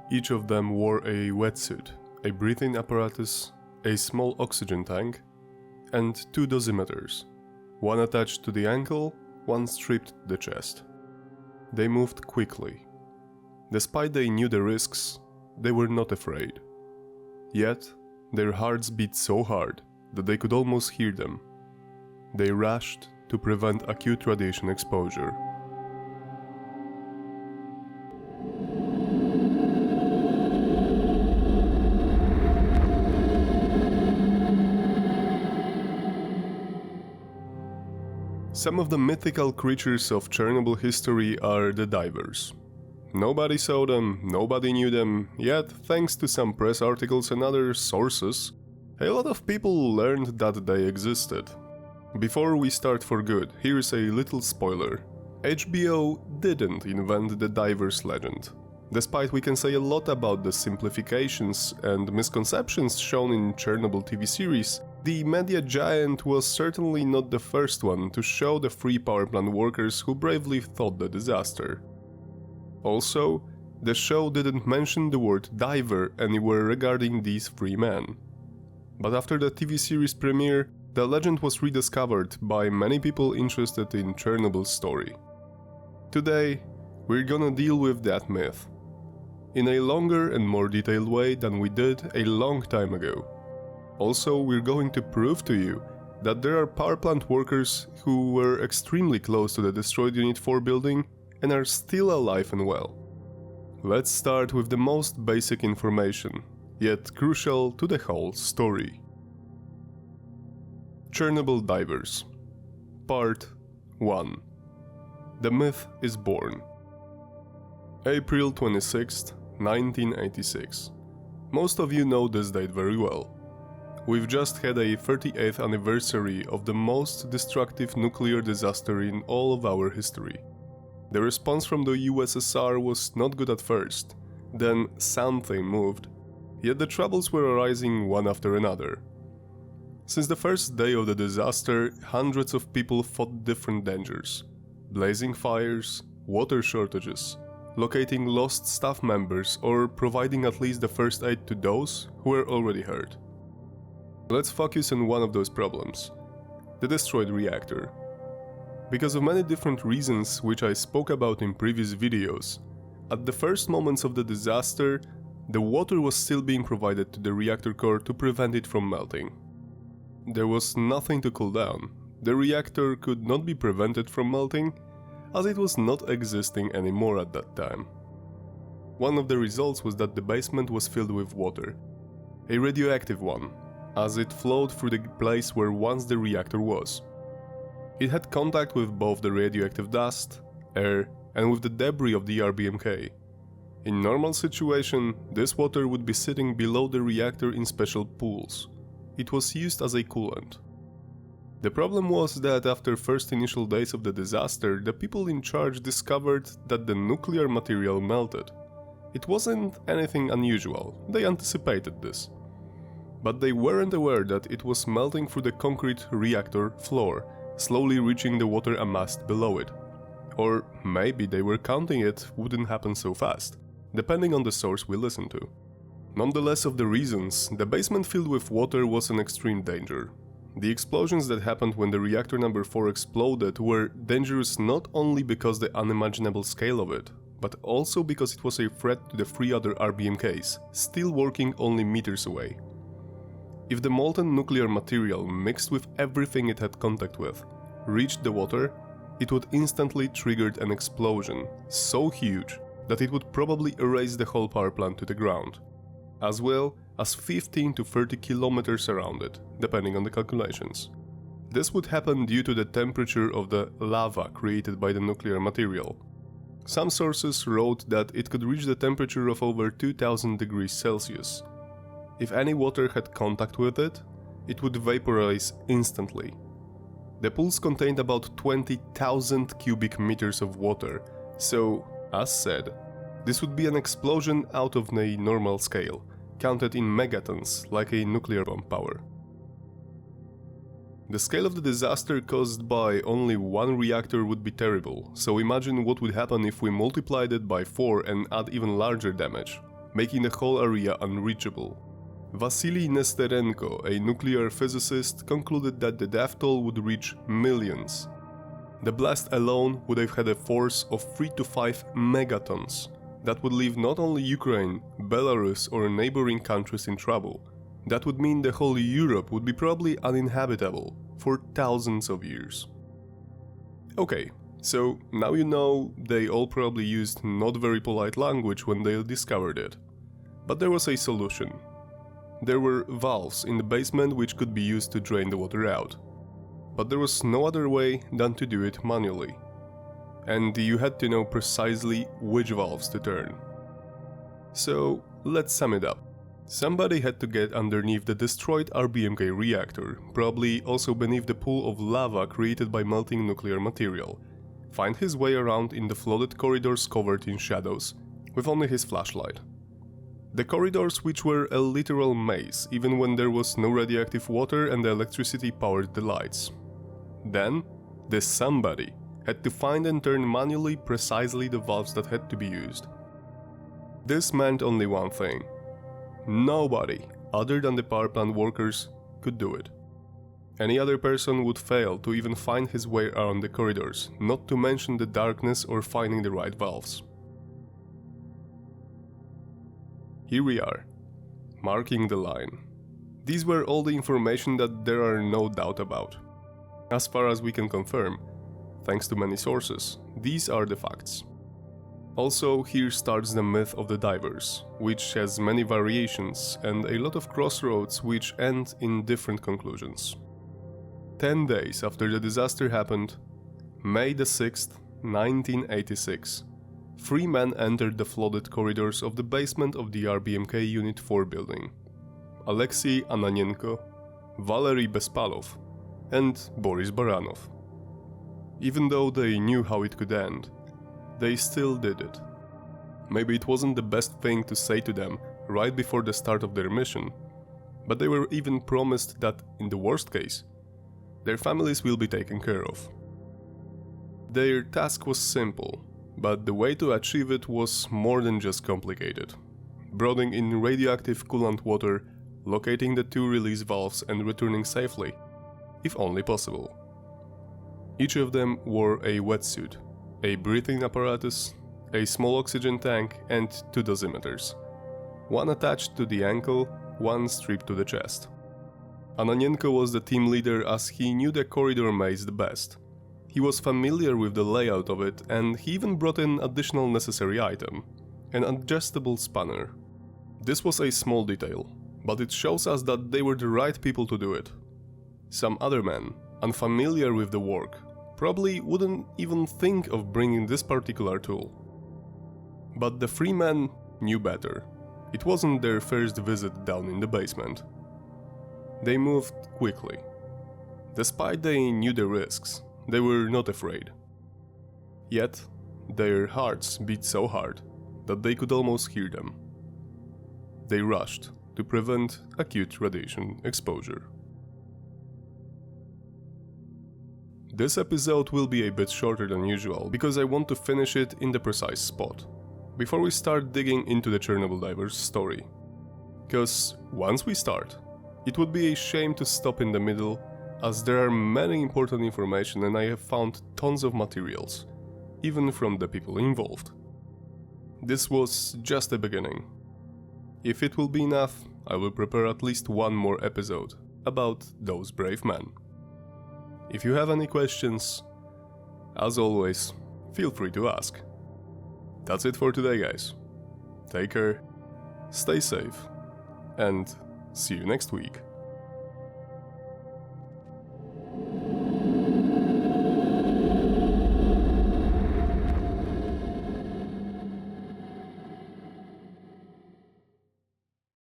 Each of them wore a wetsuit, a breathing apparatus, a small oxygen tank, and 2 dosimeters, one attached to the ankle, one stripped to the chest. They moved quickly. Despite they knew the risks, they were not afraid. Yet, their hearts beat so hard that they could almost hear them. They rushed to prevent acute radiation exposure. Some of the mythical creatures of Chernobyl history are the divers. Nobody saw them, nobody knew them, yet thanks to some press articles and other sources, a lot of people learned that they existed. Before we start for good, here's a little spoiler. HBO didn't invent the divers legend. Despite we can say a lot about the simplifications and misconceptions shown in Chernobyl TV series, the media giant was certainly not the first one to show the free power plant workers who bravely fought the disaster. Also, the show didn't mention the word diver anywhere regarding these 3 men. But after the TV series premiere, the legend was rediscovered by many people interested in Chernobyl's story. Today, we're gonna deal with that myth, in a longer and more detailed way than we did a long time ago. Also, we're going to prove to you that there are power plant workers who were extremely close to the destroyed Unit 4 building and are still alive and well. Let's start with the most basic information, yet crucial to the whole story. Chernobyl Divers. Part 1. The myth is born. April 26, 1986. Most of you know this date very well. We've just had a 38th anniversary of the most destructive nuclear disaster in all of our history. The response from the USSR was not good at first, then something moved, yet the troubles were arising one after another. Since the first day of the disaster, hundreds of people fought different dangers: blazing fires, water shortages, locating lost staff members, or providing at least the first aid to those who were already hurt. Let's focus on one of those problems: the destroyed reactor. Because of many different reasons which I spoke about in previous videos, at the first moments of the disaster, the water was still being provided to the reactor core to prevent it from melting. There was nothing to cool down. The reactor could not be prevented from melting, as it was not existing anymore at that time. One of the results was that the basement was filled with water, a radioactive one, as it flowed through the place where once the reactor was. It had contact with both the radioactive dust, air, and with the debris of the RBMK. In normal situation, this water would be sitting below the reactor in special pools. It was used as a coolant. The problem was that after first initial days of the disaster, the people in charge discovered that the nuclear material melted. It wasn't anything unusual, they anticipated this. But they weren't aware that it was melting through the concrete reactor floor, slowly reaching the water amassed below it. Or maybe they were counting it wouldn't happen so fast, depending on the source we listen to. Nonetheless, of the reasons, the basement filled with water was an extreme danger. The explosions that happened when the reactor number 4 exploded were dangerous not only because the unimaginable scale of it, but also because it was a threat to the 3 other RBMKs, still working only meters away. If the molten nuclear material mixed with everything it had contact with reached the water, it would instantly trigger an explosion so huge that it would probably erase the whole power plant to the ground, as well as 15 to 30 kilometers around it, depending on the calculations. This would happen due to the temperature of the lava created by the nuclear material. Some sources wrote that it could reach the temperature of over 2000 degrees Celsius. If any water had contact with it, it would vaporize instantly. The pools contained about 20,000 cubic meters of water, so, as said, this would be an explosion out of a normal scale, counted in megatons like a nuclear bomb power. The scale of the disaster caused by only one reactor would be terrible, so imagine what would happen if we multiplied it by 4 and add even larger damage. making the whole area unreachable. Vasily Nesterenko, a nuclear physicist, concluded that the death toll would reach millions. The blast alone would have had a force of 3 to 5 megatons that would leave not only Ukraine, Belarus or neighboring countries in trouble. That would mean the whole Europe would be probably uninhabitable for thousands of years. Okay, so now you know they all probably used not very polite language when they discovered it. But there was a solution. There were valves in the basement which could be used to drain the water out. But there was no other way than to do it manually. And you had to know precisely which valves to turn. So let's sum it up. Somebody had to get underneath the destroyed RBMK reactor, probably also beneath the pool of lava created by melting nuclear material, find his way around in the flooded corridors covered in shadows, with only his flashlight. The corridors which were a literal maze, even when there was no radioactive water and the electricity powered the lights. Then, this somebody had to find and turn manually precisely the valves that had to be used. This meant only one thing. Nobody, other than the power plant workers, could do it. Any other person would fail to even find his way around the corridors, not to mention the darkness or finding the right valves. Here we are, marking the line. These were all the information that there are no doubt about. As far as we can confirm, thanks to many sources, these are the facts. Also, here starts the myth of the divers, which has many variations and a lot of crossroads which end in different conclusions. 10 days after the disaster happened, May the 6th, 1986, 3 men entered the flooded corridors of the basement of the RBMK Unit 4 building. Alexei Ananenko, Valery Bespalov, and Boris Baranov. Even though they knew how it could end, they still did it. Maybe it wasn't the best thing to say to them right before the start of their mission, but they were even promised that, in the worst case, their families will be taken care of. Their task was simple, but the way to achieve it was more than just complicated. Brooding in radioactive coolant water, locating the 2 release valves and returning safely, if only possible. Each of them wore a wetsuit, a breathing apparatus, a small oxygen tank and 2 dosimeters. One attached to the ankle, one strapped to the chest. Ananenko was the team leader as he knew the corridor maze the best. He was familiar with the layout of it and he even brought in additional necessary item, an adjustable spanner. This was a small detail, but it shows us that they were the right people to do it. Some other men, unfamiliar with the work, probably wouldn't even think of bringing this particular tool. But the 3 men knew better. It wasn't their first visit down in the basement. They moved quickly. Despite they knew the risks, they were not afraid. Yet, their hearts beat so hard that they could almost hear them. They rushed to prevent acute radiation exposure. This episode will be a bit shorter than usual because I want to finish it in the precise spot, before we start digging into the Chernobyl divers' story. Cause once we start, it would be a shame to stop in the middle, as there are many important information and I have found tons of materials, even from the people involved. This was just the beginning. If it will be enough, I will prepare at least one more episode about those brave men. If you have any questions, as always, feel free to ask. That's it for today, guys. Take care, stay safe, and see you next week.